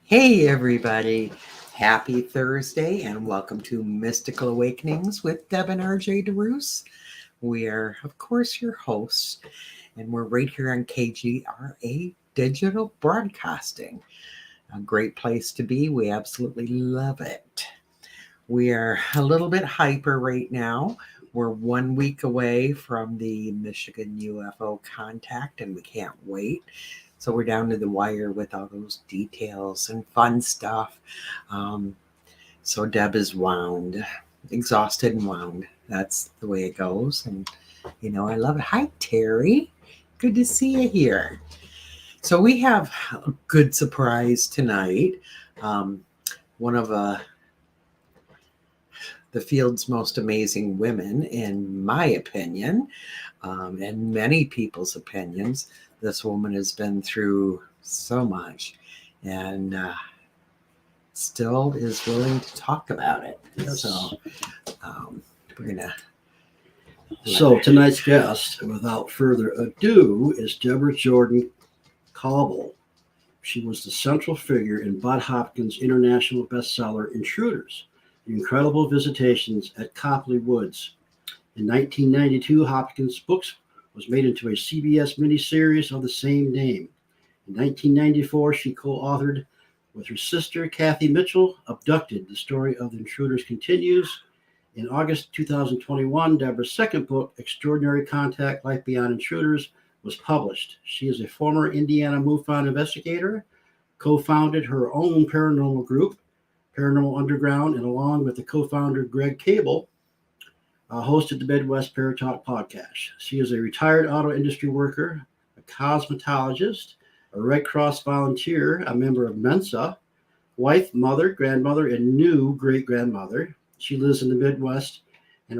Hey, everybody. Happy Thursday and welcome to Mystical Awakenings with Deb and RJ DeRoos. We are, of course, your hosts, and we're right here on KGRA Digital Broadcasting. A great place to be. We absolutely love it. We are a little bit hyper right now. We're 1 week away from the Michigan UFO contact, and we can't wait. So we're down to the wire with all those details and fun stuff. So Deb is wound, exhausted and wound. That's the way it goes. And, I love it. Hi, Terry. Good to see you here. So we have a good surprise tonight. One of the field's most amazing women, in my opinion, and many people's opinions. This woman has been through so much and still is willing to talk about it. Yes. So we're going to... So tonight's guest, without further ado, is Debra Jordan-Kauble. She was the central figure in Budd Hopkins' international bestseller, Intruders, The Incredible Visitations at Copley Woods. In 1992, Hopkins' books was made into a CBS miniseries of the same name. In 1994, she co-authored with her sister, Kathy Mitchell, Abducted, the story of the Intruders Continues. In August 2021, Debra's second book, Extraordinary Contact, Life Beyond Intruders, was published. She is a former Indiana MUFON investigator, co-founded her own paranormal group, Paranormal Underground, and along with the co-founder Greg Cable, hosted the Midwest Paratalk podcast. She is a retired auto industry worker, a cosmetologist, a Red Cross volunteer, a member of MENSA, wife, mother, grandmother, and new great-grandmother. She lives in the Midwest and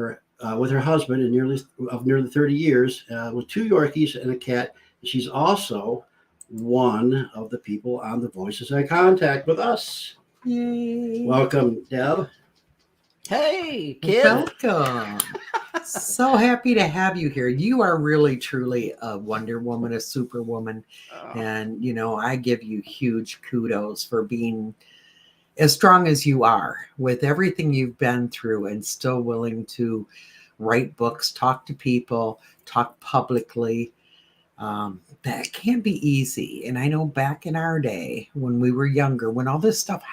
with her husband in nearly 30 years, with 2 Yorkies and a cat. She's also one of the people on the Voices I Contact with us. Yay. Welcome, Deb. Hey, kid. Welcome. So happy to have you here. You are really, truly a Wonder Woman, a superwoman. And, I give you huge kudos for being as strong as you are with everything you've been through and still willing to write books, talk to people, talk publicly. That can't be easy. And I know back in our day when we were younger, when all this stuff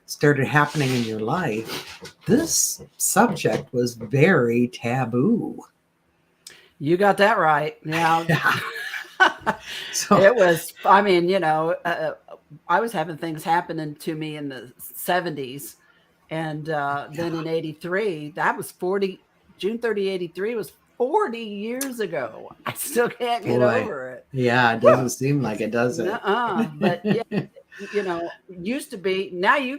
started happening in your life, this subject was very taboo. You got that right. Now, So it was, I was having things happening to me in the 70s. And then in 83, that was June 30, 83 was 40 years ago. I still can't get over it. Yeah, it doesn't seem like it, does it? But yeah, used to be, now you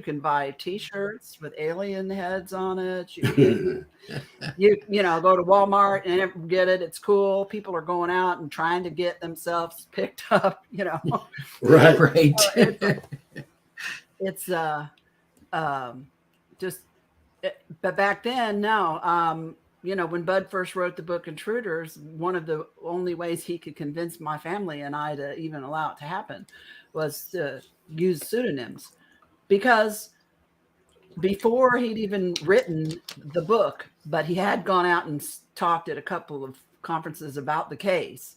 can buy t-shirts with alien heads on it. You go to Walmart and get it. It's cool. People are going out and trying to get themselves picked up, Right. It's but back then, no. When Budd first wrote the book Intruders, one of the only ways he could convince my family and I to even allow it to happen was to use pseudonyms. Because before he'd even written the book, but he had gone out and talked at a couple of conferences about the case,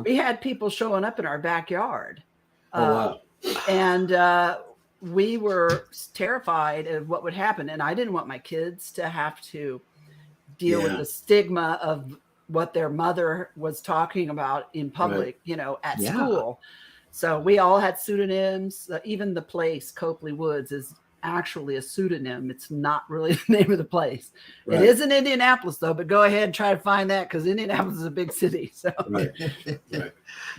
we had people showing up in our backyard. Wow. And we were terrified of what would happen. And I didn't want my kids to have to deal with the stigma of what their mother was talking about in public, at school. So we all had pseudonyms. Even the place, Copley Woods, is actually a pseudonym. It's not really the name of the place. Right. It is in Indianapolis, though, but go ahead and try to find that because Indianapolis is a big city. So, right.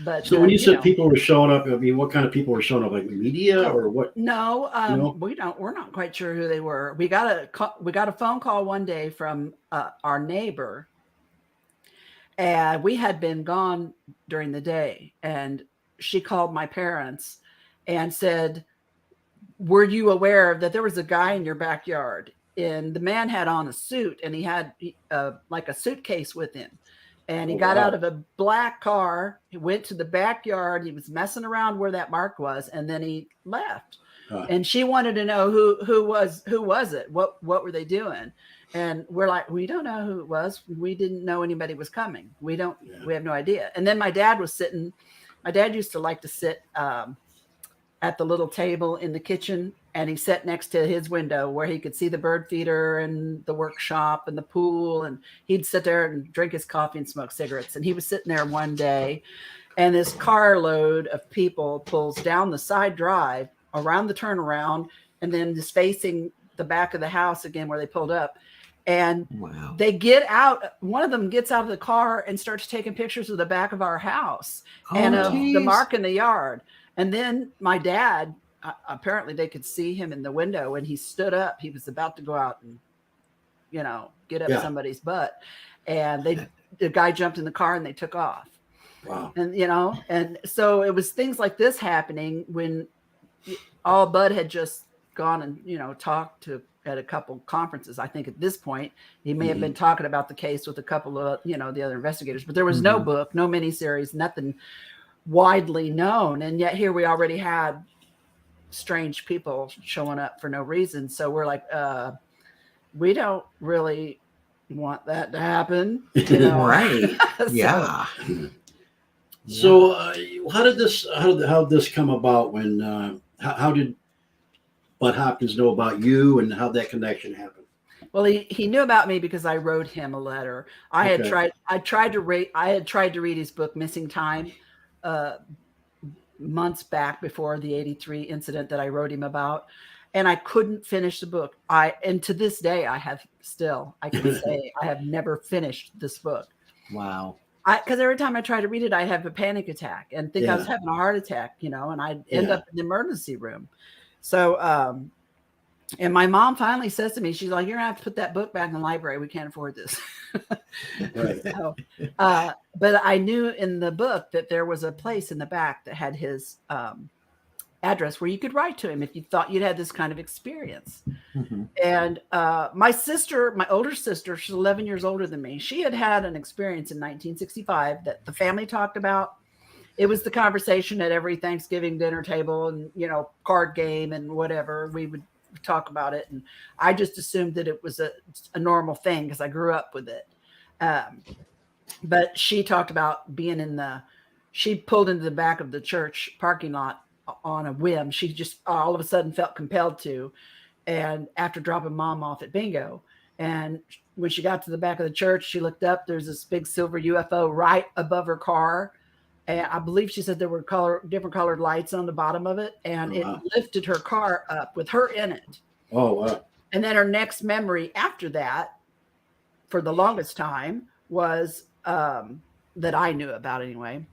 But so when you said people were showing up, what kind of people were showing up? Like media or what? No, we don't. We're not quite sure who they were. We got a phone call one day from our neighbor, and we had been gone during the day, and she called my parents and said, were you aware that there was a guy in your backyard? And the man had on a suit, and he had like a suitcase with him. And he got out of a black car. He went to the backyard. He was messing around where that mark was, and then he left. And she wanted to know who was it? What were they doing? And we're like, we don't know who it was. We didn't know anybody was coming. We have no idea. And then my dad was sitting. My dad used to like to sit at the little table in the kitchen, and he sat next to his window where he could see the bird feeder and the workshop and the pool. And he'd sit there and drink his coffee and smoke cigarettes. And he was sitting there one day, and this carload of people pulls down the side drive around the turnaround, and then just facing the back of the house again where they pulled up. And they get out. One of them gets out of the car and starts taking pictures of the back of our house and of the mark in the yard. And then my dad, apparently they could see him in the window, and he stood up. He was about to go out and, get up somebody's butt. And the guy jumped in the car and they took off. Wow. And, and so it was things like this happening when all Budd had just gone and, talked at a couple conferences. I think at this point, he may have been talking about the case with a couple of, the other investigators, but there was no book, no miniseries, nothing widely known. And yet here we already had strange people showing up for no reason. So we're like, we don't really want that to happen. Right. Yeah. So how did this come about when, how did Budd Hopkins know about you, and how that connection happened? Well, he knew about me because I wrote him a letter. I had tried to read his book Missing Time months back before the 83 incident that I wrote him about, and I couldn't finish the book. And to this day I can say I have never finished this book. Wow. Because every time I try to read it, I have a panic attack and think I was having a heart attack, and I'd end up in the emergency room. So, and my mom finally says to me, she's like, "You're gonna have to put that book back in the library. We can't afford this." Right. So, but I knew in the book that there was a place in the back that had his address where you could write to him if you thought you'd had this kind of experience. And my older sister, she's 11 years older than me. She had an experience in 1965 that the family talked about. It was the conversation at every Thanksgiving dinner table and, card game and whatever. We would talk about it. And I just assumed that it was a normal thing because I grew up with it. But she talked about she pulled into the back of the church parking lot on a whim. She just all of a sudden felt compelled to. And after dropping mom off at bingo, and when she got to the back of the church, she looked up, there's this big silver UFO right above her car. And I believe she said there were different colored lights on the bottom of it. And it lifted her car up with her in it. Oh, wow. And then her next memory after that, for the longest time, was that I knew about anyway,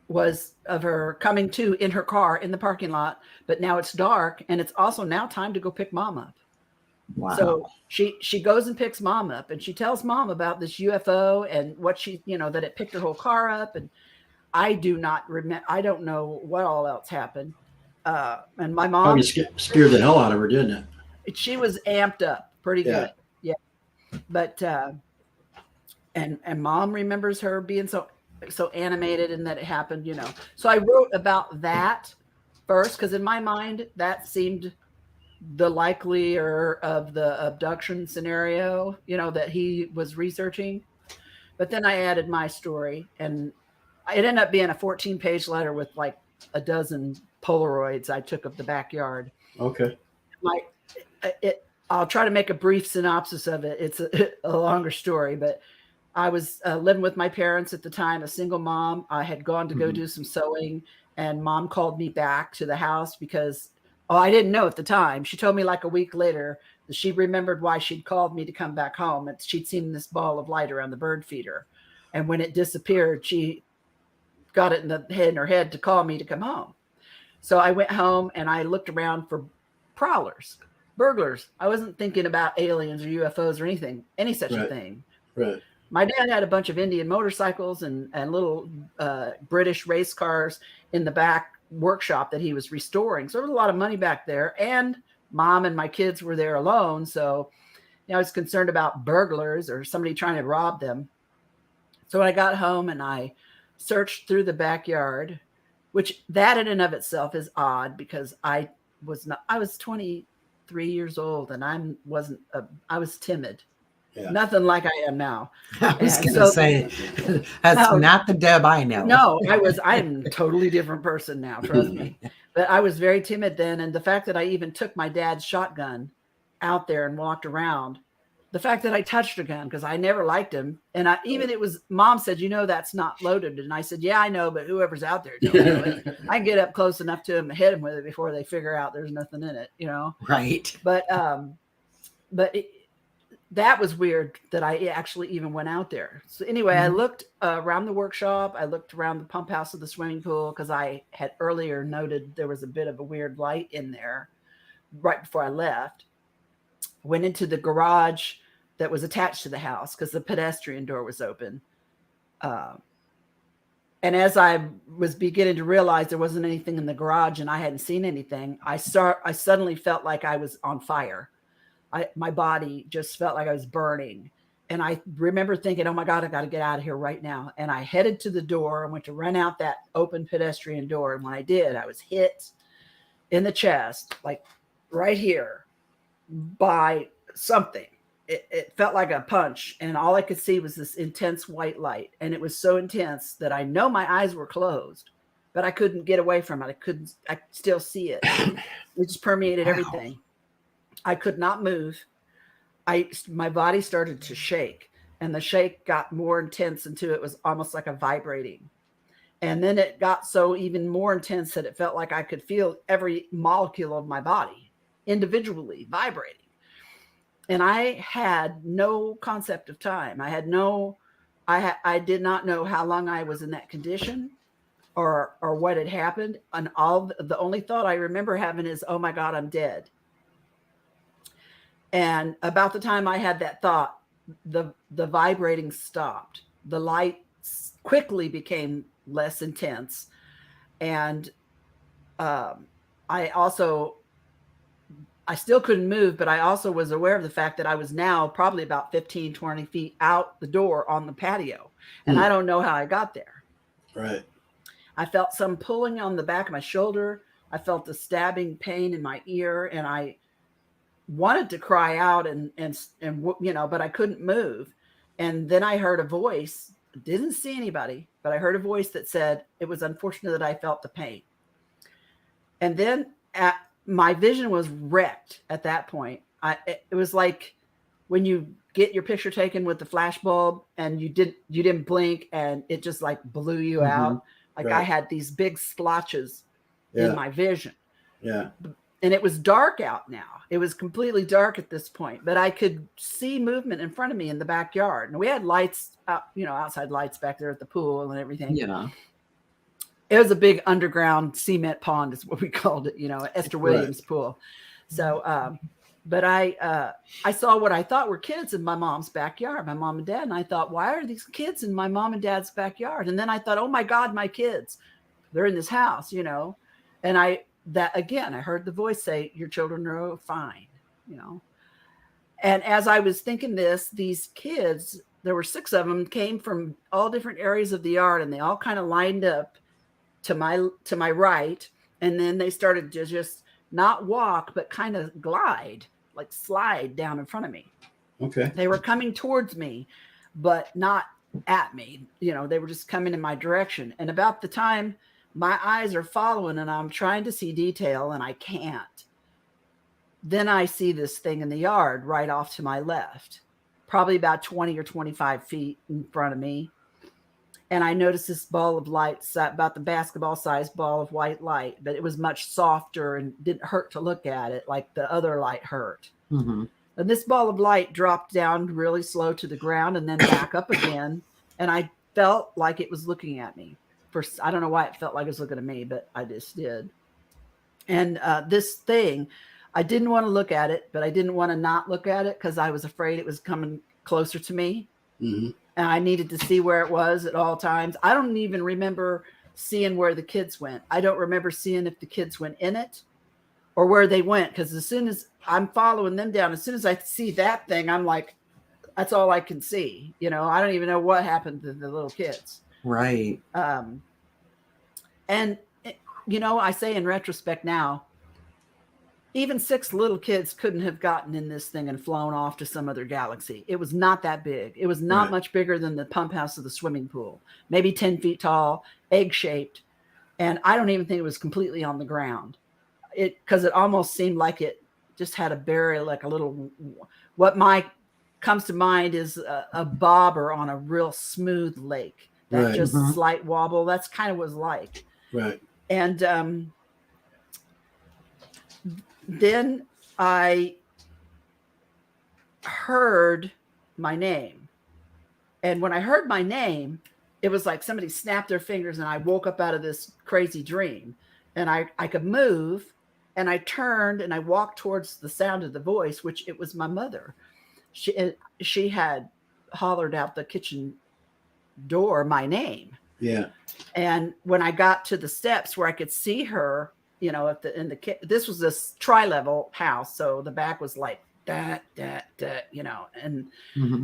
was of her coming to in her car in the parking lot. But now it's dark, and it's also now time to go pick mom up. Wow. So she goes and picks mom up, and she tells mom about this UFO and what that it picked her whole car up. And I do not remember. I don't know what all else happened. And my mom probably scared the hell out of her, didn't it? She was amped up pretty good. Yeah. But, and mom remembers her being so animated and that it happened, So I wrote about that first, because in my mind, that seemed the likelier of the abduction scenario, that he was researching. But then I added my story, and it ended up being a 14-page letter with like a dozen Polaroids I took of the backyard. Okay. I'll try to make a brief synopsis of it. It's a longer story, but I was living with my parents at the time, a single mom. I had gone to go do some sewing, and mom called me back to the house because, I didn't know at the time. She told me like a week later that she remembered why she'd called me to come back home. And she'd seen this ball of light around the bird feeder. And when it disappeared, she got it in her head to call me to come home. So I went home and I looked around for prowlers, burglars. I wasn't thinking about aliens or UFOs or any such a thing. Right. My dad had a bunch of Indian motorcycles and little British race cars in the back workshop that he was restoring. So there was a lot of money back there, and mom and my kids were there alone. So I was concerned about burglars or somebody trying to rob them. So when I got home and I searched through the backyard, which that in and of itself is odd because I was 23 years old and I was timid. Yeah. Nothing like I am now. I was going to say, that's not the Deb I know. No, I'm a totally different person now, trust me. But I was very timid then. And the fact that I even took my dad's shotgun out there and walked around, the fact that I touched a gun, because I never liked him. And Mom said, that's not loaded. And I said, yeah, I know, but whoever's out there, I can get up close enough to them and hit them with it before they figure out there's nothing in it, Right. But that was weird that I actually even went out there. So anyway, I looked around the workshop. I looked around the pump house of the swimming pool because I had earlier noted there was a bit of a weird light in there right before I left. Went into the garage that was attached to the house because the pedestrian door was open. And as I was beginning to realize there wasn't anything in the garage and I hadn't seen anything, I suddenly felt like I was on fire. My body just felt like I was burning. And I remember thinking, oh my God, I got to get out of here right now. And I headed to the door and went to run out that open pedestrian door. And when I did, I was hit in the chest, like right here, by something. It felt like a punch. And all I could see was this intense white light. And it was so intense that I know my eyes were closed, but I couldn't get away from it. I could still see it. It just permeated everything. I could not move. My body started to shake, and the shake got more intense until it was almost like a vibrating. And then it got so even more intense that it felt like I could feel every molecule of my body individually vibrating. And I had no concept of time. I did not know how long I was in that condition or what had happened. And the only thought I remember having is, oh my God, I'm dead. And about the time I had that thought, the vibrating stopped. The light quickly became less intense. And I still couldn't move, but I also was aware of the fact that I was now probably about 15, 20 feet out the door on the patio. And I don't know how I got there. Right. I felt some pulling on the back of my shoulder. I felt the stabbing pain in my ear, and I wanted to cry out and but I couldn't move. And then I heard a voice, didn't see anybody, but I heard a voice that said it was unfortunate that I felt the pain. And then my vision was wrecked at that point. It was like when you get your picture taken with the flash bulb and you didn't blink and it just like blew you out. Like right. I had these big splotches in my vision. Yeah. And it was dark out now. It was completely dark at this point, but I could see movement in front of me in the backyard. And we had lights, outside lights back there at the pool and everything. Yeah. It was a big underground cement pond is what we called it, Esther Williams pool. So, but I saw what I thought were kids in my mom's backyard, my mom and dad. And I thought, why are these kids in my mom and dad's backyard? And then I thought, oh my God, my kids, they're in this house, and I heard the voice say, your children are fine, And as I was thinking these kids, there were 6 of them, came from all different areas of the yard, and they all kind of lined up to my right. And then they started to just not walk, but kind of glide, like slide down in front of me. Okay. They were coming towards me, but not at me. They were just coming in my direction. And about the time my eyes are following and I'm trying to see detail and I can't, then I see this thing in the yard right off to my left, probably about 20 or 25 feet in front of me. And I noticed this ball of light, about the basketball sized ball of white light, but it was much softer and didn't hurt to look at it like the other light hurt. Mm-hmm. And this ball of light dropped down really slow to the ground and then back up again. And I felt like it was looking at me. I don't know why it felt like it was looking at me, but I just did. And this thing, I didn't want to look at it, but I didn't want to not look at it because I was afraid it was coming closer to me. Mm-hmm. And I needed to see where it was at all times. I don't even remember seeing where the kids went. I don't remember seeing if the kids went in it or where they went. Because as soon as I'm following them down, as soon as I see that thing, I'm like, that's all I can see. You know, I don't even know what happened to the little kids. Right. And, you know, I say in retrospect now, even 6 little kids couldn't have gotten in this thing and flown off to some other galaxy. It was not that big. It was not much bigger than the pump house of the swimming pool, maybe 10 feet tall, egg shaped. And I don't even think it was completely on the ground. Because it almost seemed like it just had a very, like a little, what comes to mind is a bobber on a real smooth lake. That just slight wobble. That's kind of what it was like. Right. And then I heard my name. And when I heard my name, it was like somebody snapped their fingers and I woke up out of this crazy dream. And I could move, and I turned and I walked towards the sound of the voice, which it was my mother. She had hollered out the kitchen door my name. Yeah. And when I got to the steps where I could see her, you know, this was this tri-level house, so the back was like that, you know, and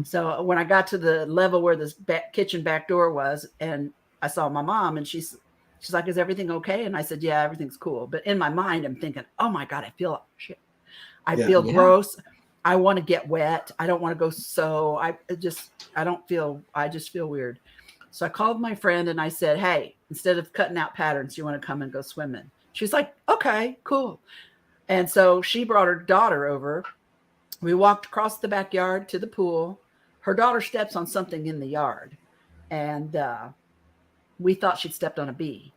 so when I got to the level where this kitchen back door was, and I saw my mom, and she's like, "Is everything okay?" And I said, "Yeah, everything's cool." But in my mind, I'm thinking, "Oh my God, I feel shit. I feel gross. I want to get wet. I don't want to go sew. I just feel weird." So I called my friend and I said, "Hey, instead of cutting out patterns, you want to come and go swimming?" She's like, "Okay, cool." And so she brought her daughter over. We walked across the backyard to the pool. Her daughter steps on something in the yard. And we thought she'd stepped on a bee,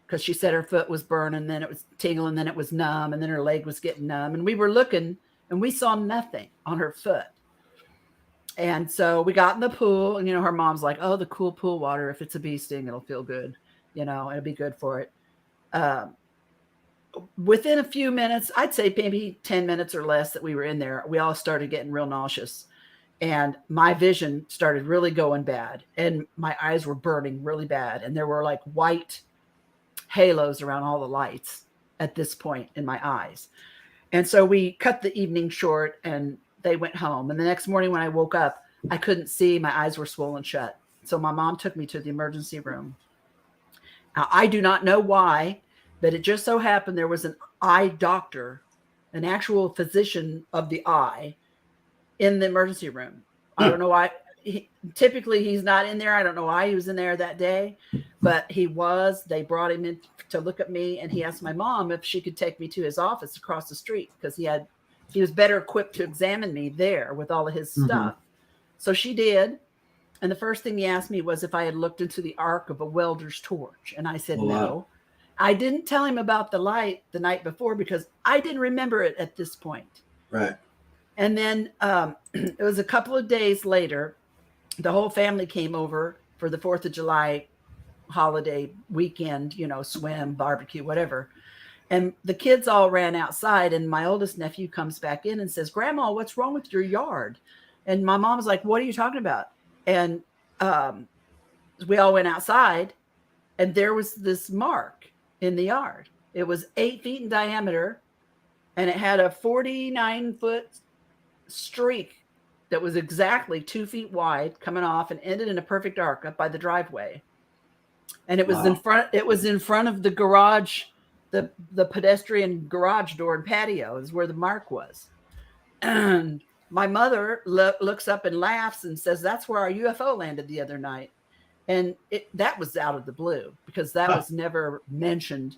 because she said her foot was burning, then it was tingling, then it was numb, and then her leg was getting numb. And we were looking and we saw nothing on her foot. And so we got in the pool, and, you know, her mom's like, "Oh, the cool pool water, if it's a bee sting, it'll feel good. You know, it'll be good for it." Within a few minutes, I'd say maybe 10 minutes or less that we were in there, we all started getting real nauseous, and my vision started really going bad, and my eyes were burning really bad. And there were like white halos around all the lights at this point in my eyes. And so we cut the evening short and they went home. And the next morning when I woke up, I couldn't see. My eyes were swollen shut. So my mom took me to the emergency room. Now, I do not know why, but it just so happened there was an eye doctor, an actual physician of the eye, in the emergency room. I don't know why. Typically he's not in there. I don't know why he was in there that day, but he was. They brought him in to look at me, and he asked my mom if she could take me to his office across the street, because he was better equipped to examine me there with all of his stuff. So she did. And the first thing he asked me was if I had looked into the arc of a welder's torch. And I said, no. I didn't tell him about the light the night before because I didn't remember it at this point. Right. And then it was a couple of days later, the whole family came over for the 4th of July holiday weekend, you know, swim, barbecue, whatever. And the kids all ran outside, and my oldest nephew comes back in and says, "Grandma, what's wrong with your yard?" And my mom's like, "What are you talking about?" And we all went outside, and there was this mark in the yard. It was 8 feet in diameter, and it had a 49-foot streak that was exactly 2 feet wide, coming off and ended in a perfect arc up by the driveway. And it was in front. It was in front of the garage, the pedestrian garage door and patio is where the mark was. And my mother looks up and laughs and says, "That's where our UFO landed the other night." And that was out of the blue, because that was never mentioned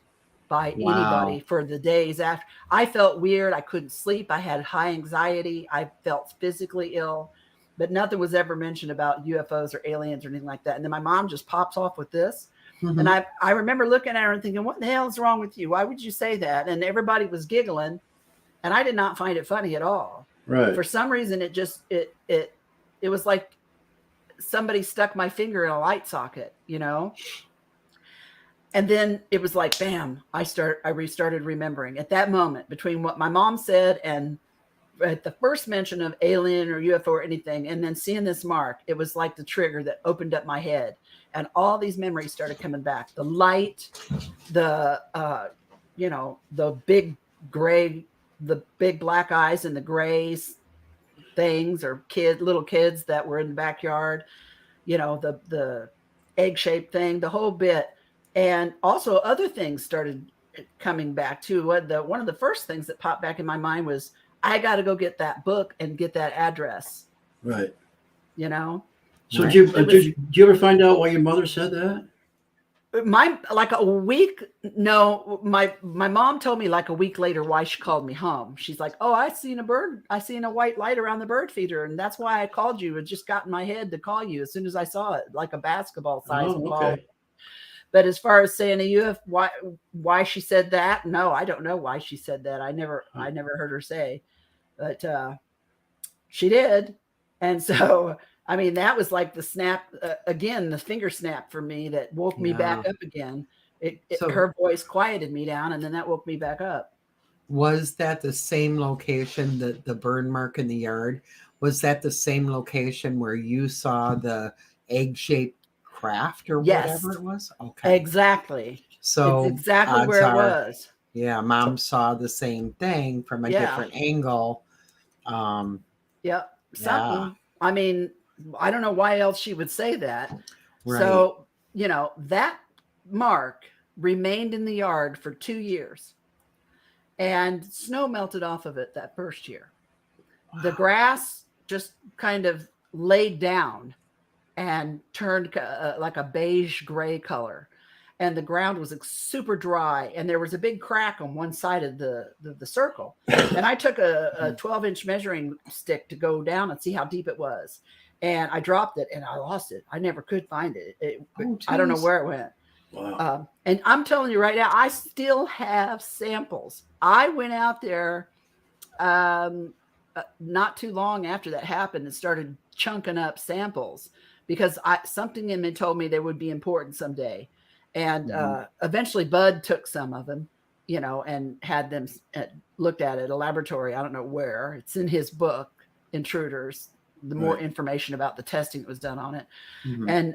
by anybody for the days after. I felt weird. I couldn't sleep. I had high anxiety. I felt physically ill, but nothing was ever mentioned about UFOs or aliens or anything like that. And then my mom just pops off with this. And I remember looking at her and thinking, "What the hell is wrong with you? Why would you say that?" And everybody was giggling, and I did not find it funny at all. Right. For some reason, it just, it was like somebody stuck my finger in a light socket, you know? And then it was like, bam, I restarted remembering at that moment, between what my mom said and at the first mention of alien or UFO or anything, and then seeing this mark, it was like the trigger that opened up my head, and all these memories started coming back. The light, the big gray, the big black eyes and the grays, things or little kids that were in the backyard, the egg-shaped thing, the whole bit. And also other things started coming back too. One of the first things that popped back in my mind was, I got to go get that book and get that address. Right. So right. Did you ever find out why your mother said that? My mom told me like a week later why she called me home. She's like, oh, I seen a white light around the bird feeder, and that's why I called you. It just got in my head to call you as soon as I saw it, like a basketball size ball. But as far as saying why she said that, no, I don't know why she said that. I never heard her say, but she did. And so I mean, that was like the snap again, the finger snap for me that woke me back up again. Her voice quieted me down, and then that woke me back up. Was that the same location, the burn mark in the yard? Was that the same location where you saw the egg-shaped craft or whatever it was? Okay. Exactly. So it's exactly where it was. Yeah, Mom saw the same thing from a different angle. Something. I mean, I don't know why else she would say that. Right. So, that mark remained in the yard for 2 years, and snow melted off of it that first year. Wow. The grass just kind of laid down and turned like a beige gray color, and the ground was super dry, and there was a big crack on one side of the circle. And I took a 12-inch measuring stick to go down and see how deep it was. And I dropped it and I lost it. I never could find it. I don't know where it went. Wow. And I'm telling you right now, I still have samples. I went out there not too long after that happened and started chunking up samples because something in me told me they would be important someday. And eventually Budd took some of them, and had them looked at at a laboratory. I don't know where. It's in his book, Intruders. The more information about the testing that was done on it. And,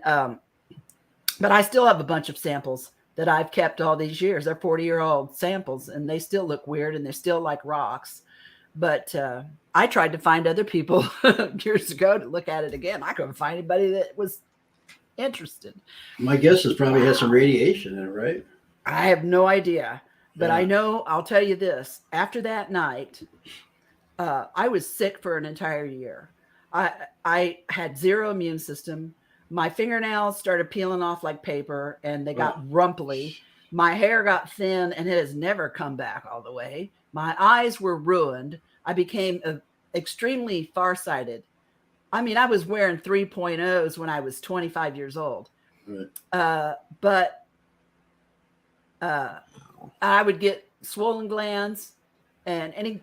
but I still have a bunch of samples that I've kept all these years. They're 40-year-old samples, and they still look weird, and they're still like rocks. But I tried to find other people years ago to look at it again. I couldn't find anybody that was interested. My guess is probably has some radiation in it, right? I have no idea, but I know, I'll tell you this. After that night, I was sick for an entire year. I had zero immune system. My fingernails started peeling off like paper, and they got rumply. My hair got thin, and it has never come back all the way. My eyes were ruined. I became extremely farsighted. I mean, I was wearing 3.0s when I was 25 years old. But I would get swollen glands, and any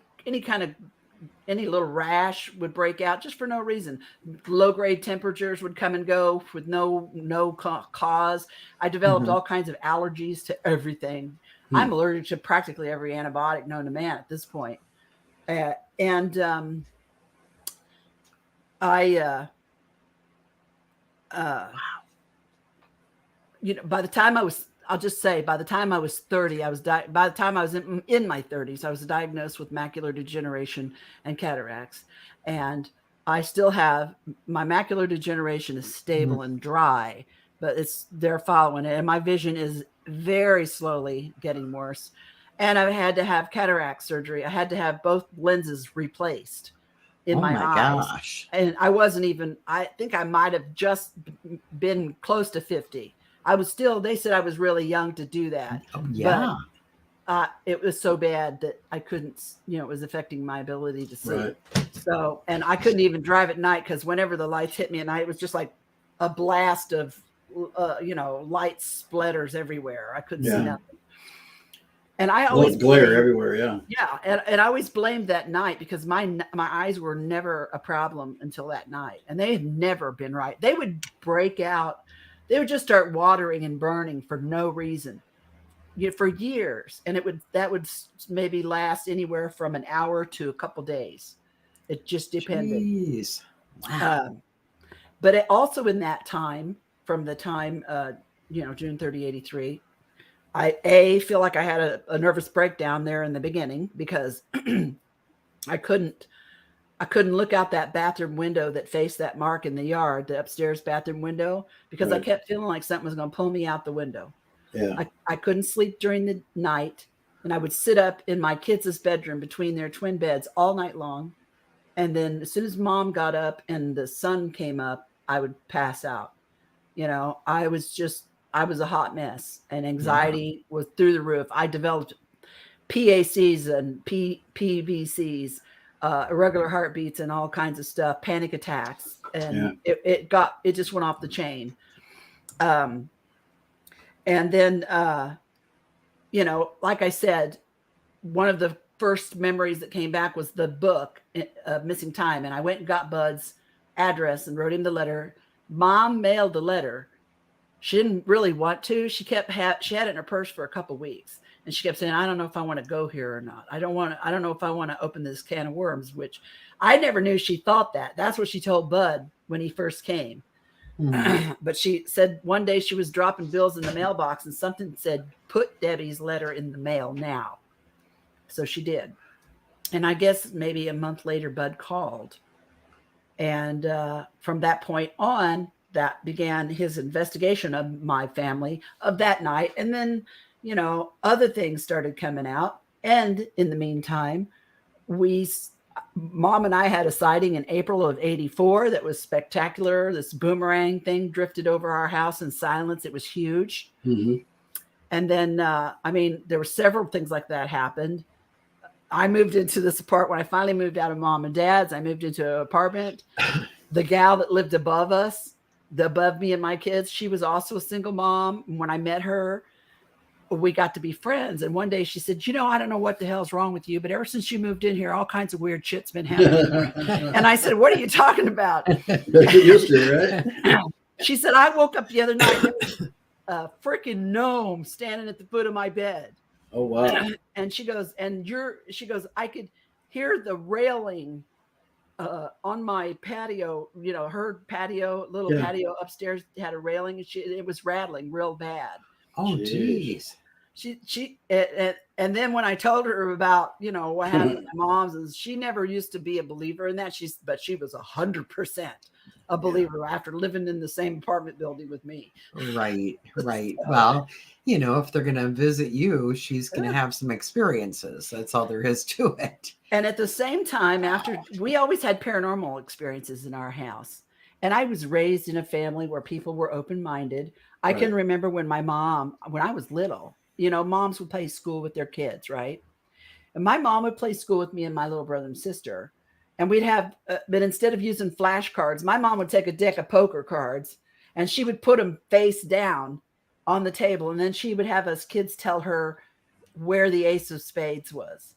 little rash would break out just for no reason. Low-grade temperatures would come and go with no cause. I developed all kinds of allergies to everything. I'm allergic to practically every antibiotic known to man at this point. By the time I was, I'll just say, by the time I was 30, by the time I was in my 30s, I was diagnosed with macular degeneration and cataracts. And I still have, my macular degeneration is stable and dry, but they're following it. And my vision is very slowly getting worse. And I had to have cataract surgery. I had to have both lenses replaced in my eyes. Gosh. And I think I might have just been close to 50. I was still, they said I was really young to do that. Oh, yeah. But it was so bad that I couldn't, it was affecting my ability to see. Right. So, and I couldn't even drive at night because whenever the lights hit me at night, it was just like a blast of, light splatters everywhere. I couldn't see nothing. And I always glare everywhere. Yeah. Yeah. And I always blamed that night because my eyes were never a problem until that night. And they had never been right. They would break out. They would just start watering and burning for no reason for years. And that would maybe last anywhere from an hour to a couple days. It just depended. Jeez. Wow. But it also in that time, from the time, June 30, 83, I feel like I had a nervous breakdown there in the beginning because I couldn't I couldn't look out that bathroom window that faced that mark in the yard, the upstairs bathroom window, because I kept feeling like something was going to pull me out the window. Yeah. I couldn't sleep during the night, and I would sit up in my kids' bedroom between their twin beds all night long. And then as soon as mom got up and the sun came up, I would pass out. You know, I was a hot mess, and anxiety was through the roof. I developed PACs and PVCs, irregular heartbeats and all kinds of stuff, panic attacks. And it just went off the chain. And then, you know, like I said, one of the first memories that came back was the book, Missing Time. And I went and got Bud's address and wrote him the letter. Mom mailed the letter. She didn't really want to. She had it in her purse for a couple of weeks. And she kept saying, I don't know if I want to go here or not. I don't know if I want to open this can of worms, which I never knew she thought that. That's what she told Bud when he first came. But she said one day she was dropping bills in the mailbox and something said, put Debbie's letter in the mail now. So she did. And I guess maybe a month later, Bud called. And from that point on, that began his investigation of my family of that night. And then, you know, other things started coming out. And in the meantime, Mom and I had a sighting in April of '84 that was spectacular. This boomerang thing drifted over our house in silence. It was huge. Mm-hmm. And then, I mean, there were several things like that happened. I moved into this apartment. When I finally moved out of Mom and Dad's, I moved into an apartment. The gal that lived above me and my kids, she was also a single mom. And when I met her, we got to be friends. And one day she said, you know, I don't know what the hell's wrong with you, but ever since you moved in here, all kinds of weird shit's been happening. And I said, what are you talking about? Used to, right? She said, I woke up the other night, there was a freaking gnome standing at the foot of my bed. Oh, wow. And she goes, I could hear the railing on my patio, you know, her patio, patio upstairs had a railing, and it was rattling real bad. Oh, geez. And then when I told her about, you know, what happened to my mom's, and she never used to be a believer in that. But she was 100% a believer after living in the same apartment building with me. Right. Well, you know, if they're going to visit you, she's going to have some experiences. That's all there is to it. And at the same time, we always had paranormal experiences in our house. And I was raised in a family where people were open-minded. I can remember when when I was little, you know, moms would play school with their kids, right? And my mom would play school with me and my little brother and sister. And we'd have, but instead of using flashcards, my mom would take a deck of poker cards and she would put them face down on the table. And then she would have us kids tell her where the ace of spades was.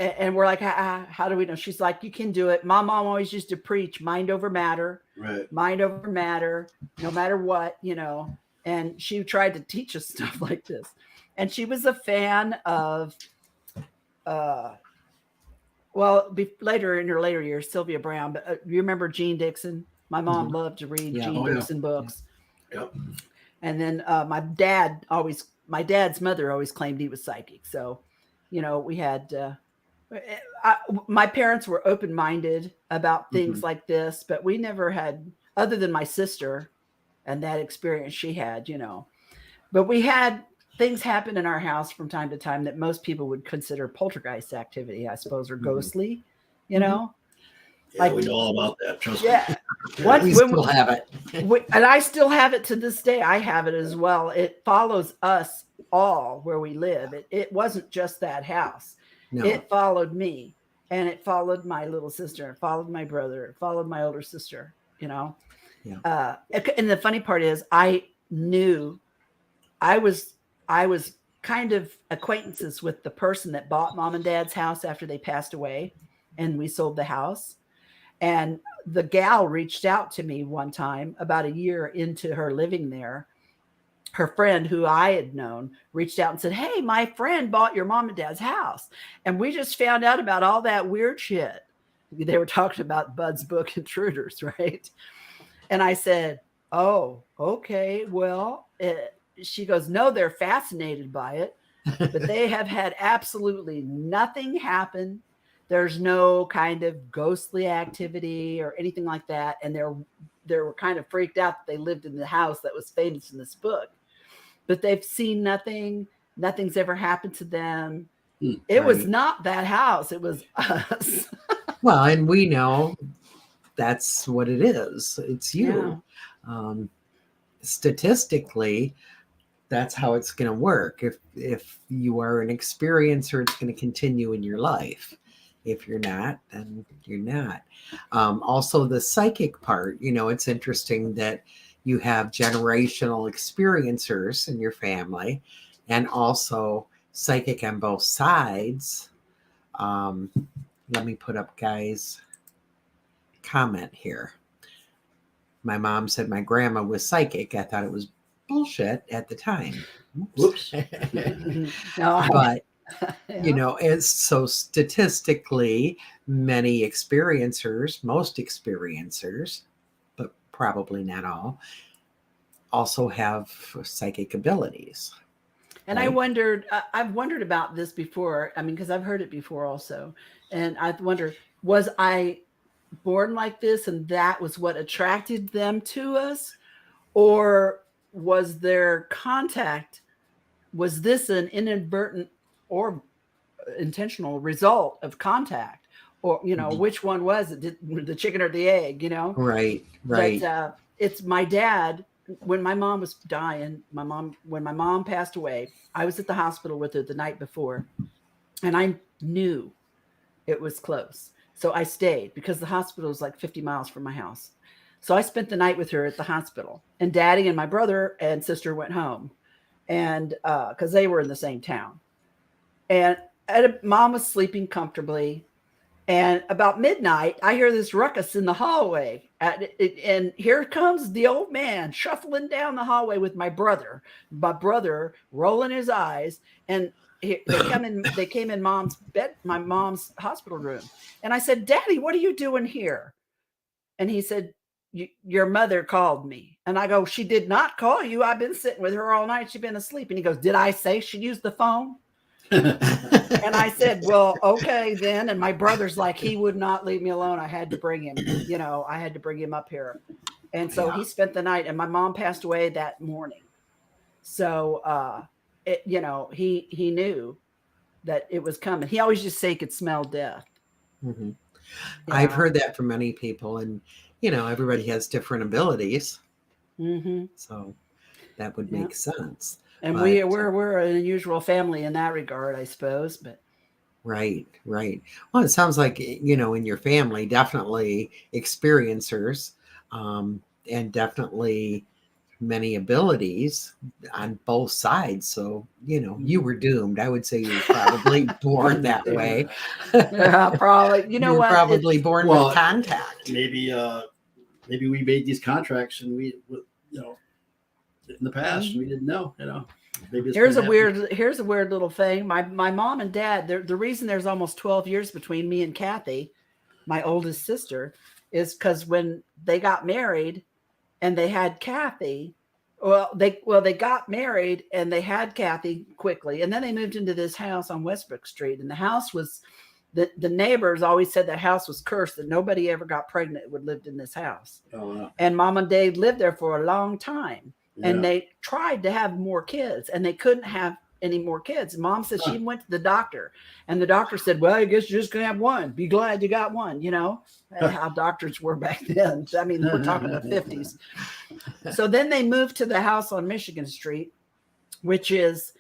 And we're like, how do we know? She's like, you can do it. My mom always used to preach mind over matter, mind over matter, no matter what, you know. And she tried to teach us stuff like this. And she was a fan of, later in her later years, Sylvia Brown. But you remember Jean Dixon? My mom loved to read Jean Dixon books. Yep. And then my dad's mother always claimed he was psychic. So, you know, we had, my parents were open-minded about things like this, but we never had, other than my sister and that experience she had, you know, but we had things happen in our house from time to time that most people would consider poltergeist activity, I suppose, or ghostly, you know. Yeah, like, we know all about that. Trust me. We still have it. And I still have it to this day. I have it as well. It follows us all where we live. It wasn't just that house. No. It followed me, and it followed my little sister, it followed my brother, it followed my older sister, you know. Yeah. And the funny part is I knew I was kind of acquaintances with the person that bought Mom and Dad's house after they passed away, and we sold the house. And the gal reached out to me one time about a year into her living there. Her friend who I had known reached out and said, hey, my friend bought your Mom and Dad's house. And we just found out about all that weird shit. They were talking about Bud's book, Intruders, right? And I said, oh, okay, well, she goes, no, they're fascinated by it, but they have had absolutely nothing happen. there's no kind of ghostly activity or anything like that. And they were kind of freaked out that they lived in the house that was famous in this book, but they've seen nothing. Nothing's ever happened to them. It was not that house. It was us. Well, and we know that's what it is. It's you. Yeah. Statistically, that's how it's going to work. If you are an experiencer, it's going to continue in your life. If you're not, then you're not. Also, the psychic part, it's interesting that you have generational experiencers in your family and also psychic on both sides. Let me put up Guy's comment here. My mom said my grandma was psychic. I thought it was bullshit at the time. Whoops. No. But it's so statistically many experiencers, most experiencers, but probably not all, also have psychic abilities. And right? I've wondered about this before. I mean, because I've heard it before also. And I've wondered, was I born like this and that was what attracted them to us? Or was their contact, was this an inadvertent or intentional result of contact? Or, which one was it? The chicken or the egg, Right. But it's my dad. When my mom was dying, when my mom passed away, I was at the hospital with her the night before, and I knew it was close. So I stayed because the hospital was like 50 miles from my house. So I spent the night with her at the hospital, and Daddy and my brother and sister went home, and because they were in the same town. And Mom was sleeping comfortably. And about midnight, I hear this ruckus in the hallway. And here comes the old man shuffling down the hallway with my brother rolling his eyes. And they came in Mom's bed, my mom's hospital room. And I said, Daddy, what are you doing here? And he said, your mother called me. And I go, she did not call you. I've been sitting with her all night. She's been asleep. And he goes, did I say she used the phone? And I said, well, okay, then. And my brother's like, he would not leave me alone. I had to bring him, I had to bring him up here. And so he spent the night, and my mom passed away that morning. So, he knew that it was coming. He always just say he could smell death. Mm-hmm. I've heard that from many people, and, everybody has different abilities. Mm-hmm. So that would make sense. And we're an unusual family in that regard, I suppose. But right. Well, it sounds like in your family, definitely experiencers, and definitely many abilities on both sides. So you were doomed. I would say you were probably born that way. Yeah, probably. You were probably born with contact. Maybe we made these contracts and we in the past we didn't know. Maybe here's a weird little thing. My mom and dad, the reason there's almost 12 years between me and Kathy, my oldest sister, is because when they got married and they had Kathy, they got married and they had Kathy quickly, and then they moved into this house on Westbrook Street, and the house was the neighbors always said the house was cursed, that nobody ever got pregnant would lived in this house. Oh, wow. And Mom and Dad lived there for a long time. And they tried to have more kids, and they couldn't have any more kids. Mom said she went to the doctor, and the doctor said, well, I guess you're just going to have one. Be glad you got one, how doctors were back then. I mean, we're talking the 50s. So then they moved to the house on Michigan Street, which is,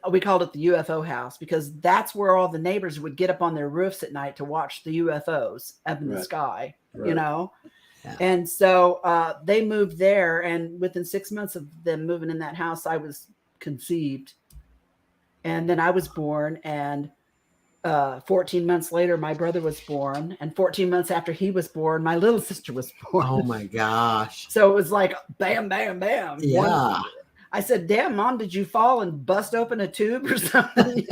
we called it the UFO house, because that's where all the neighbors would get up on their roofs at night to watch the UFOs up in the sky, Yeah. And so they moved there, and within 6 months of them moving in that house, I was conceived. And then I was born, and 14 months later, my brother was born. And 14 months after he was born, my little sister was born. Oh, my gosh. So it was like bam, bam, bam. Yeah. I said, damn, Mom, did you fall and bust open a tube or something?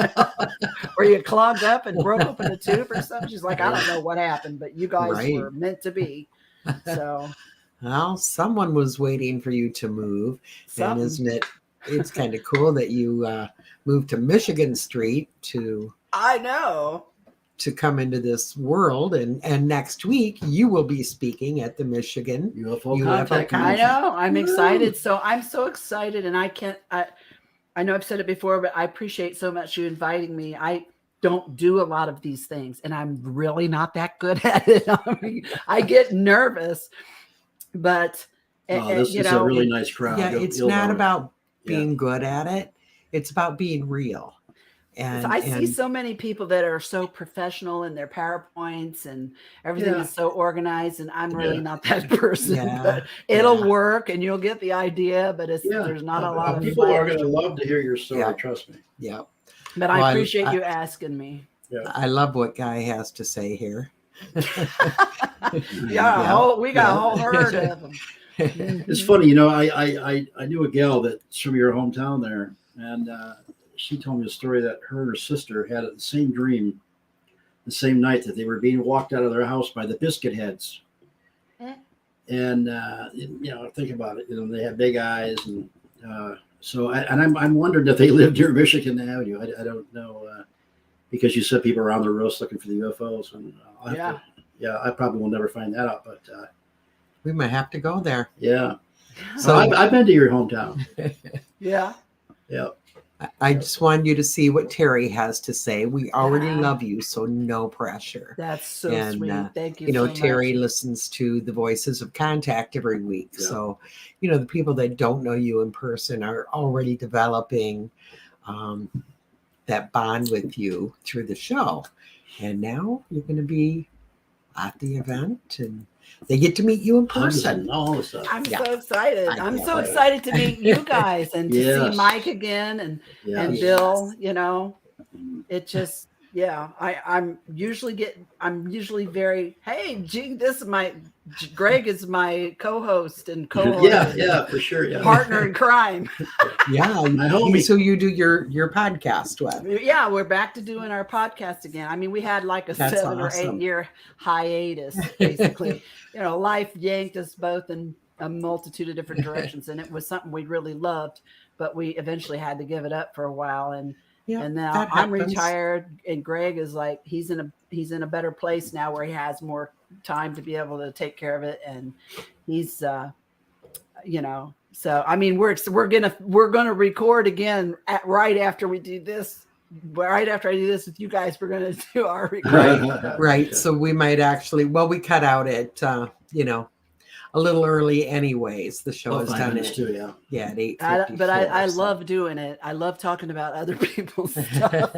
Or you clogged up and broke open a tube or something? She's like, I don't know what happened, but you guys were meant to be. So, well, someone was waiting for you to move. And isn't it? It's kind of cool that you moved to Michigan Street to. I know. to come into this world. And next week you will be speaking at the Michigan UFO contact I convention. know. I'm excited. So I'm so excited, and I know I've said it before, but I appreciate so much you inviting me. I don't do a lot of these things, and I'm really not that good at it. I mean, I get nervous, but This is a really nice crowd. Yeah, it's You'll not love it. about being good at it. It's about being real. And I see so many people that are so professional in their PowerPoints and everything is so organized, and I'm really not that person. Yeah, but it'll work, and you'll get the idea. But there's not a lot of people are going to love to hear your story. Trust me. Yeah. But I appreciate you asking me. Yeah. I love what Guy has to say here. We got a whole herd of them. It's funny, I knew a gal that's from your hometown there, and she told me a story that her and her sister had the same dream the same night, that they were being walked out of their house by the Biscuit Heads. And think about it, they have big eyes, and I'm wondering if they lived near Michigan Avenue. I don't know, because you said people are on the roast looking for the UFOs, and I probably will never find that out, but we might have to go there. Yeah. So I've been to your hometown. Yeah. I just wanted you to see what Terry has to say. We already love you, so no pressure. That's so sweet. Thank you. So Terry listens to the Voices of Contact every week. Yeah. So, the people that don't know you in person are already developing that bond with you through the show. And now you're going to be at the event, and they get to meet you in person. I'm so excited. I'm so excited to meet you guys and to see Mike again and Bill. It just I'm usually very, hey, gee, Greg is my co-host and co-host. For sure. Partner in crime. My homie. So you do your podcast with? Yeah, we're back to doing our podcast again. I mean, we had like a 7 or 8 year hiatus, basically. Life yanked us both in a multitude of different directions, and it was something we really loved, but we eventually had to give it up for a while. And now I'm retired, and Greg is like, he's in a better place now where he has more time to be able to take care of it. And he's, so, I mean, we're going to record again right after we do this. Right after I do this with you guys, we're going to do our recording. Right. So we might actually, we cut out at, a little early anyways. The show is done at 8:50. But I love doing it. I love talking about other people's stuff.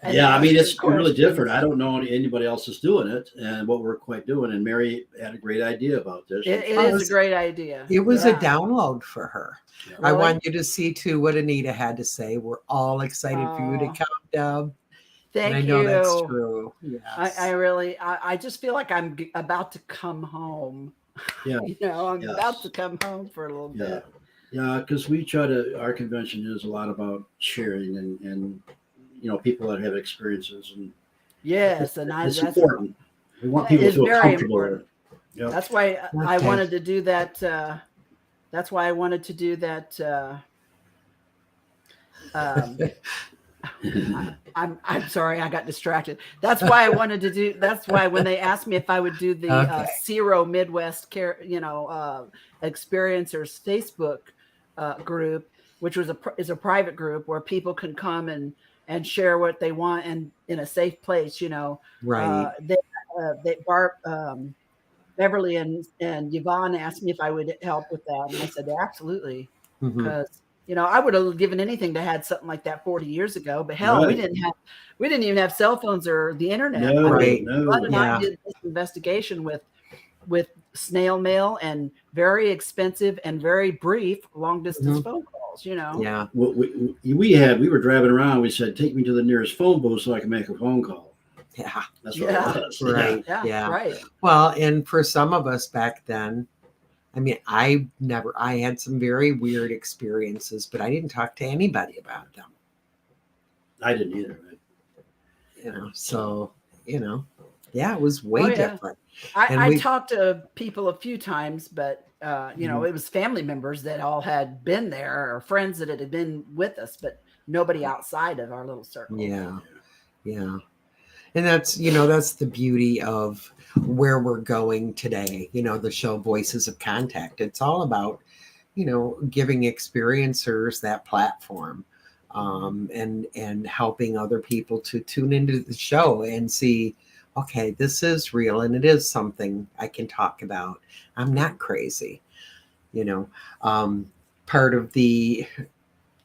I mean, it's really different. I don't know anybody else is doing it, and what we're quite doing. And Mary had a great idea about this. It is a great idea. It was a download for her. Yeah. Really? I want you to see too what Anita had to say. We're all excited for you to come, Deb. Thank you. I know that's true. Yes. I just feel like I'm about to come home. Yeah. I'm about to come home for a little bit. Yeah, because our convention is a lot about sharing and people that have experiences, and it's important. We want people to feel comfortable. Yep. That's why I wanted to do that. That's why I wanted to do that. I'm sorry, I got distracted. That's why I wanted to do. That's why when they asked me if I would do the Zero Midwest Experiencers Facebook group, which is a private group where people can come and share what they want and in a safe place. Right. Beverly and Yvonne asked me if I would help with that, and I said absolutely, because. I would have given anything to had something like that 40 years ago, but hell, we didn't even have cell phones or the internet. I did this investigation with snail mail and very expensive and very brief long distance phone calls. Yeah. Well, we were driving around. We said, "Take me to the nearest phone booth so I can make a phone call." Yeah, that's what it was. Right. Yeah. Right. Well, and for some of us back then. I mean, I had some very weird experiences, but I didn't talk to anybody about them. I didn't either. It was way different. I talked to people a few times, but, it was family members that all had been there or friends that had been with us, but nobody outside of our little circle. Yeah. Yeah. And that's, that's the beauty of where we're going today, the show Voices of Contact. It's all about, giving experiencers that platform, and helping other people to tune into the show and see, okay, this is real and it is something I can talk about. I'm not crazy. Part of the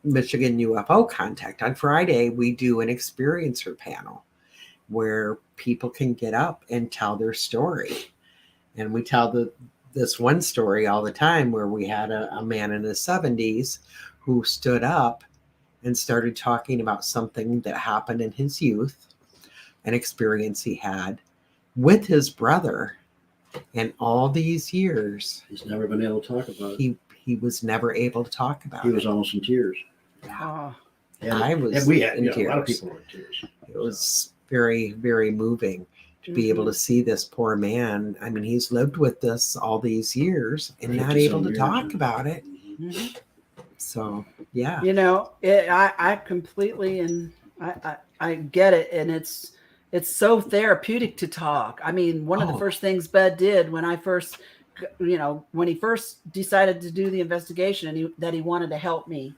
Michigan UFO Contact, on Friday, we do an experiencer panel where people can get up and tell their story. And we tell this one story all the time where we had a man in his 70s who stood up and started talking about something that happened in his youth, an experience he had with his brother. And all these years, he's never been able to talk about it. He was never able to talk about it. He was almost in tears. Yeah. And, I was and we had in tears. A lot of people were in tears. It was very, very moving to be able to see this poor man. I mean, he's lived with this all these years and not able to talk about it. Mm-hmm. So, yeah. I completely, and I get it. And it's so therapeutic to talk. I mean, one of the first things Bud did when when he first decided to do the investigation and that he wanted to help me,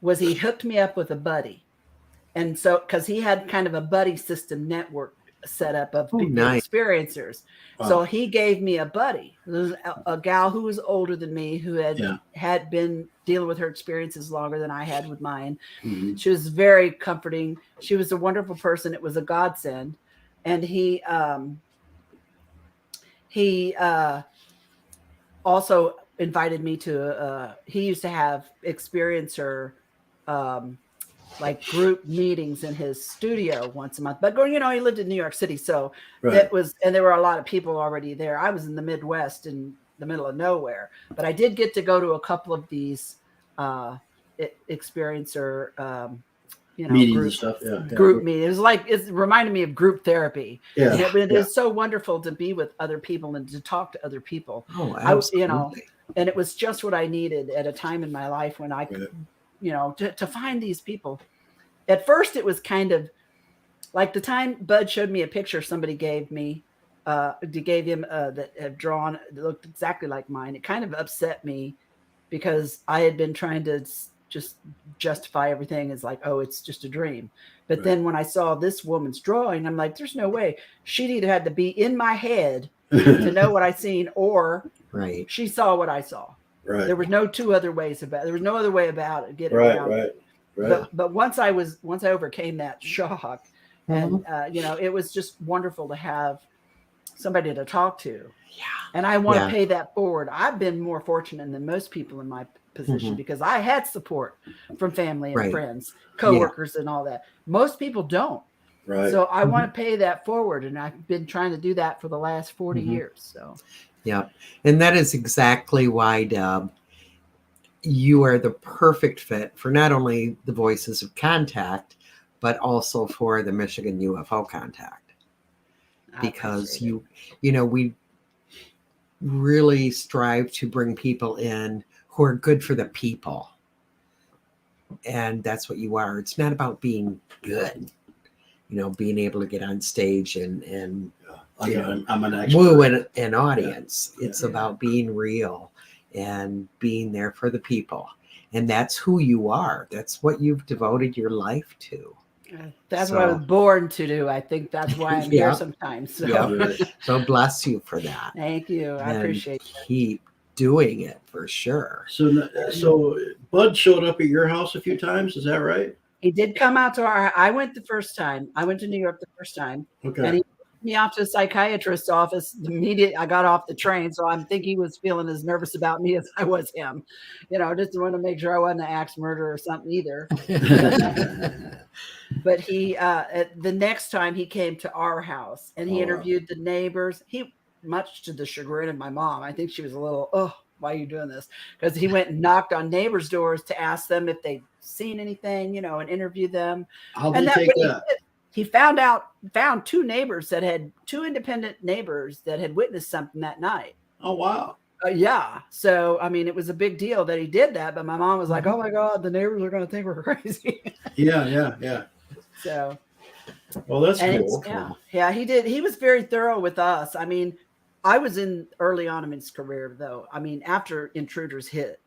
was he hooked me up with a buddy. And so, because he had kind of a buddy system network set up of experiencers. Wow. So he gave me a buddy. There was a gal who was older than me, who had been dealing with her experiences longer than I had with mine. Mm-hmm. She was very comforting. She was a wonderful person. It was a godsend. And he also invited me to, he used to have experiencer, like group meetings in his studio once a month, but he lived in New York City. So it was, and there were a lot of people already there. I was in the Midwest in the middle of nowhere, but I did get to go to a couple of these, experiencer, meetings group, and stuff. Group meetings. It reminded me of group therapy. Yeah. It is so wonderful to be with other people and to talk to other people. Oh, absolutely. And it was just what I needed at a time in my life when I could, to find these people. At first, it was kind of like the time Bud showed me a picture somebody gave me, gave him that had drawn, that looked exactly like mine. It kind of upset me because I had been trying to just justify everything as like, oh, it's just a dream. But then when I saw this woman's drawing, I'm like, there's no way. She'd either had to be in my head to know what I seen, or she saw what I saw. Right. There was no two other ways about it. There was no other way about it. Get it around. Right. But once I overcame that shock, and it was just wonderful to have somebody to talk to. Yeah. And I want to pay that forward. I've been more fortunate than most people in my position because I had support from family and friends, coworkers, and all that. Most people don't. Right. So I want to pay that forward, and I've been trying to do that for the last 40 years. So. Yeah. And that is exactly why, Deb, you are the perfect fit for not only the Voices of Contact, but also for the Michigan UFO Contact. Because we really strive to bring people in who are good for the people. And that's what you are. It's not about being good, being able to get on stage and I'm an expert. Woo an audience. Yeah. It's about being real and being there for the people. And that's who you are. That's what you've devoted your life to. That's what I was born to do. I think that's why I'm here sometimes. So. So bless you for that. Thank you. I appreciate it. Keep doing it for sure. So Bud showed up at your house a few times. Is that right? He did come out to I went the first time. I went to New York the first time. Okay. And he took me off to a psychiatrist's office the minute I got off the train. So I think he was feeling as nervous about me as I was him. Just wanted to make sure I wasn't an axe murderer or something either. But he, the next time he came to our house and he interviewed the neighbors, much to the chagrin of my mom, I think she was a little, why are you doing this? Because he went and knocked on neighbors' doors to ask them if they'd seen anything, and interview them. How did he take that? He found two independent neighbors that had witnessed something that night. Oh, wow. Yeah. So, it was a big deal that he did that, but my mom was like, oh my God, the neighbors are going to think we're crazy. Yeah. So, Well, that's And cool. yeah, he did. He was very thorough with us. I mean, I was in early on in his career, though. I mean, after Intruders hit,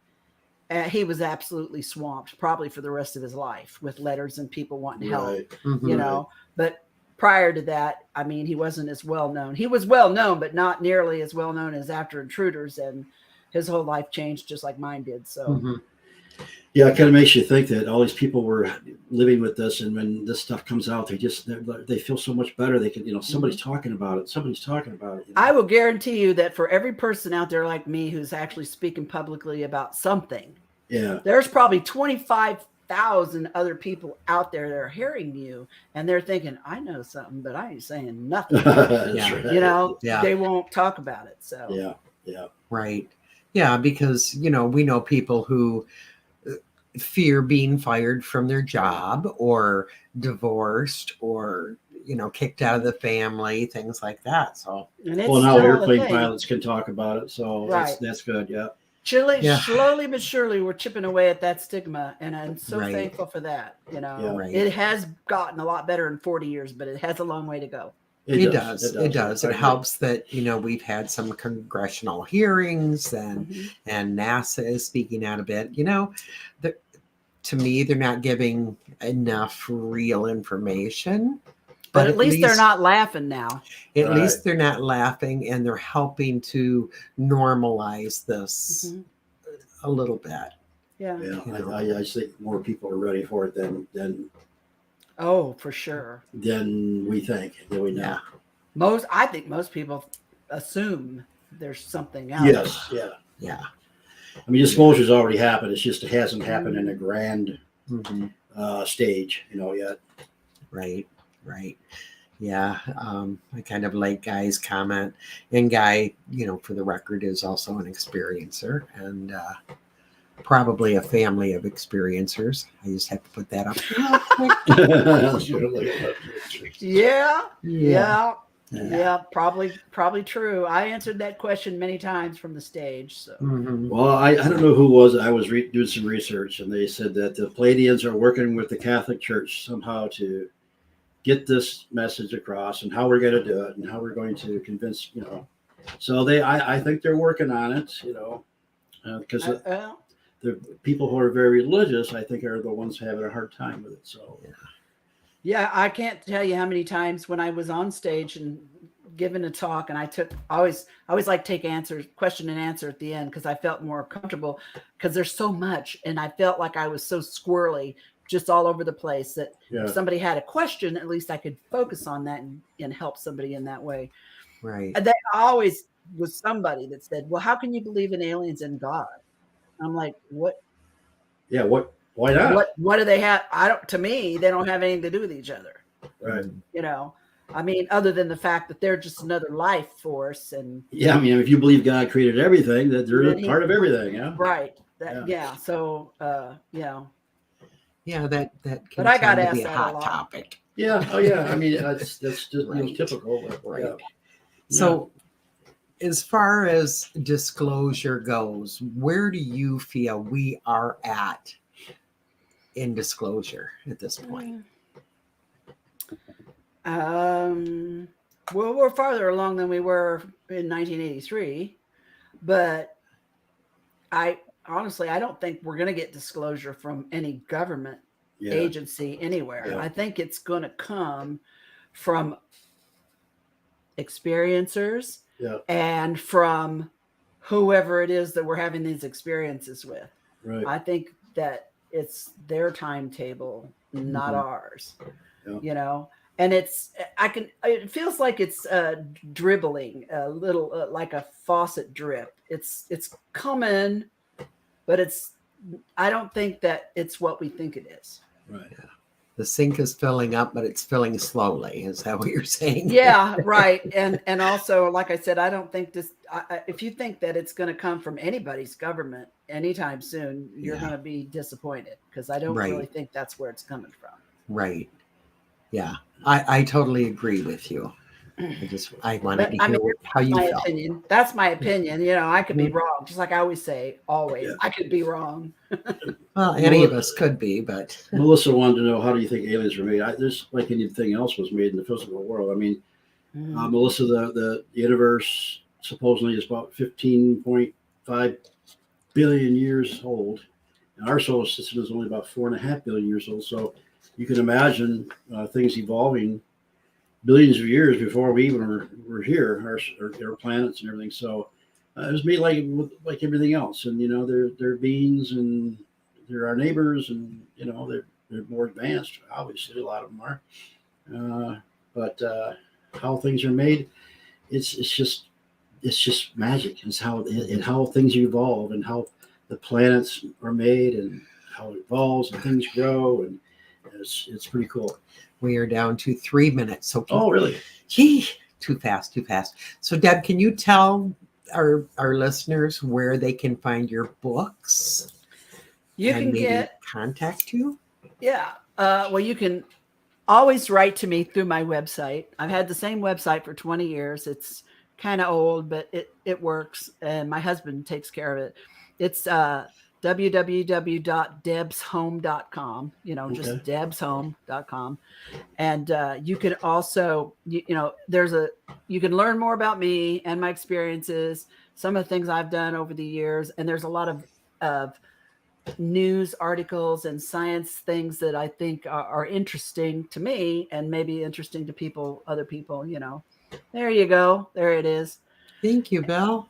he was absolutely swamped, probably for the rest of his life, with letters and people wanting help, you know. But prior to that, I mean, he wasn't as well known. He was well known, but not nearly as well known as after Intruders. And his whole life changed just like mine did. So. Yeah, it kind of makes you think that all these people were living with this, and when this stuff comes out, they feel so much better. They can, somebody's talking about it. Somebody's talking about it. I will guarantee you that for every person out there like me who's actually speaking publicly about something, there's probably 25,000 other people out there that are hearing you, and they're thinking, "I know something, but I ain't saying nothing." They won't talk about it. So right, because we know people who fear being fired from their job or divorced or kicked out of the family, things like that. So now airplane pilots can talk about it, so that's good. Slowly but surely we're chipping away at that stigma, and I'm so thankful for that. It has gotten a lot better in 40 years, but it has a long way to go. It does. It helps that we've had some congressional hearings, and NASA is speaking out a bit. To me, they're not giving enough real information. But at least they're not laughing now. At least they're not laughing, and they're helping to normalize this a little bit. I think more people are ready for it than oh, for sure. Than we think. Than we know. I think most people assume there's something else. Yes. Yeah. I mean, disclosure's already happened. It's just it hasn't happened in a grand stage, yet. Right. Yeah. I kind of like Guy's comment. And Guy, for the record, is also an experiencer and probably a family of experiencers. I just have to put that up real quick. Yeah, probably true. I answered that question many times from the stage. So, well, I don't know who was. I was doing some research, and they said that the Palladians are working with the Catholic Church somehow to get this message across, and how we're going to do it, and how we're going to convince. So I think they're working on it. Because the people who are very religious, I think, are the ones having a hard time with it. So. Yeah, I can't tell you how many times when I was on stage and given a talk, and I always like take question and answer at the end, because I felt more comfortable, because there's so much, and I felt like I was so squirrely, just all over the place, that if somebody had a question, at least I could focus on that and help somebody in that way. Right. And there always was somebody that said, "Well, how can you believe in aliens and God?" I'm like, "What?" Yeah. Why not? What do they have? To me, they don't have anything to do with each other. Right. I mean, other than the fact that they're just another life force. And I mean, if you believe God created everything, that they're a part of everything. Yeah. Right. So, Yeah, that can but I got asked be a that hot a lot. topic. Yeah. Oh, yeah. I mean, that's just typical. But, right. So, as far as disclosure goes, where do you feel we are at in disclosure at this point? Well, we're farther along than we were in 1983, but I don't think we're going to get disclosure from any government agency anywhere. Yeah. I think it's going to come from experiencers and from whoever it is that we're having these experiences with. Right. I think that it's their timetable, not ours. And it feels like it's dribbling a little, like a faucet drip. It's coming, but I don't think that it's what we think it is. Right. Yeah. The sink is filling up, but it's filling slowly. Is that what you're saying? Yeah, right. And also, like I said, I don't think this. If you think that it's going to come from anybody's government anytime soon, you're going to be disappointed, because I don't really think that's where it's coming from. Right. Yeah, I totally agree with you. I wanted to hear how you my felt. opinion. That's my opinion. I could be wrong. Just like I always say, always, I could be wrong. Well, any of us could be, but Melissa wanted to know, how do you think aliens were made? There's like anything else was made in the physical world. I mean, Melissa, the universe supposedly is about 15.5 billion years old, and our solar system is only about 4.5 billion years old. So you can imagine things evolving billions of years before we even were here, our planets and everything. So it was made like everything else. And they're beings, and they're our neighbors, and they're more advanced. Obviously, a lot of them are. But how things are made, it's just magic. It's how things evolve, and how the planets are made, and how it evolves, and things grow, and it's pretty cool. We are down to 3 minutes. So really? Gee, too fast. So Deb, can you tell our listeners where they can find your books? You can contact you? Yeah. Well, you can always write to me through my website. I've had the same website for 20 years. It's kind of old, but it works, and my husband takes care of it. It's www.debshome.com, just debshome.com. And you can also, you can learn more about me and my experiences, some of the things I've done over the years. And there's a lot of news articles and science things that I think are interesting to me, and maybe interesting to other people. There you go. There it is. Thank you, Bill.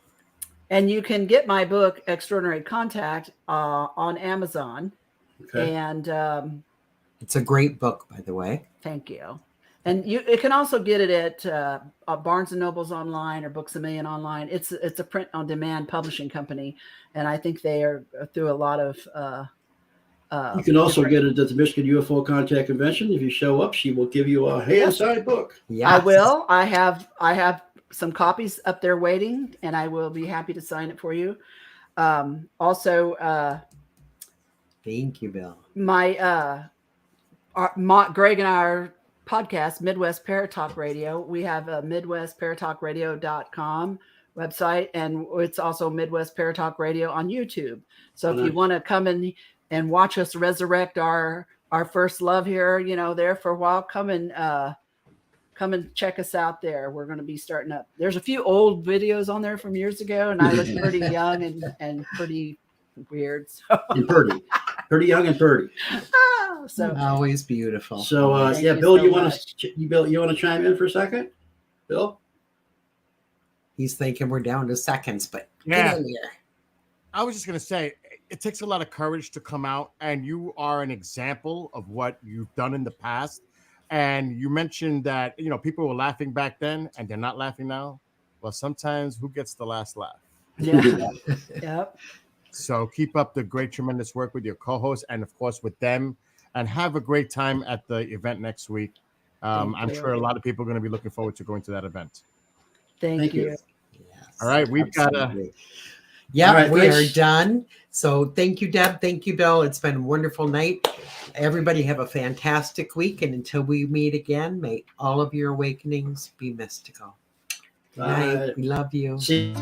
And you can get my book, Extraordinary Contact, on Amazon. Okay. And it's a great book, by the way. Thank you. And you can also get it at Barnes & Noble's online, or Books A Million online. It's a print-on-demand publishing company, and I think they are through a lot of... you can also get it at the Michigan UFO Contact Convention. If you show up, she will give you a hand-signed book. Yes. I will. I have some copies up there waiting, and I will be happy to sign it for you. Also, thank you, Bill. My Greg and our podcast, Midwest Paratalk Radio, we have a midwestparatalkradio.com website, and it's also Midwest Paratalk Radio on YouTube. So if you want to come in and watch us resurrect our first love here, there for a while, come and check us out there. We're going to be starting up. There's a few old videos on there from years ago, and I look pretty young and pretty weird. So. And pretty young and pretty. So always beautiful. So Bill, you want to chime in for a second? Bill? He's thinking we're down to seconds, but yeah. Get in here. I was just going to say, it takes a lot of courage to come out, and you are an example of what you've done in the past. And you mentioned that, people were laughing back then and they're not laughing now. Well, sometimes who gets the last laugh? Yeah. Yep. So keep up the great, tremendous work with your co-hosts, and of course with them, and have a great time at the event next week. I'm sure a lot of people are going to be looking forward to going to that event. Thank you. Yes, all right. We've absolutely. got Yeah, right, we thanks. are done. So thank you, Deb. Thank you, Bill. It's been a wonderful night. Everybody have a fantastic week. And until we meet again, may all of your awakenings be mystical. Bye. Night. We love you. See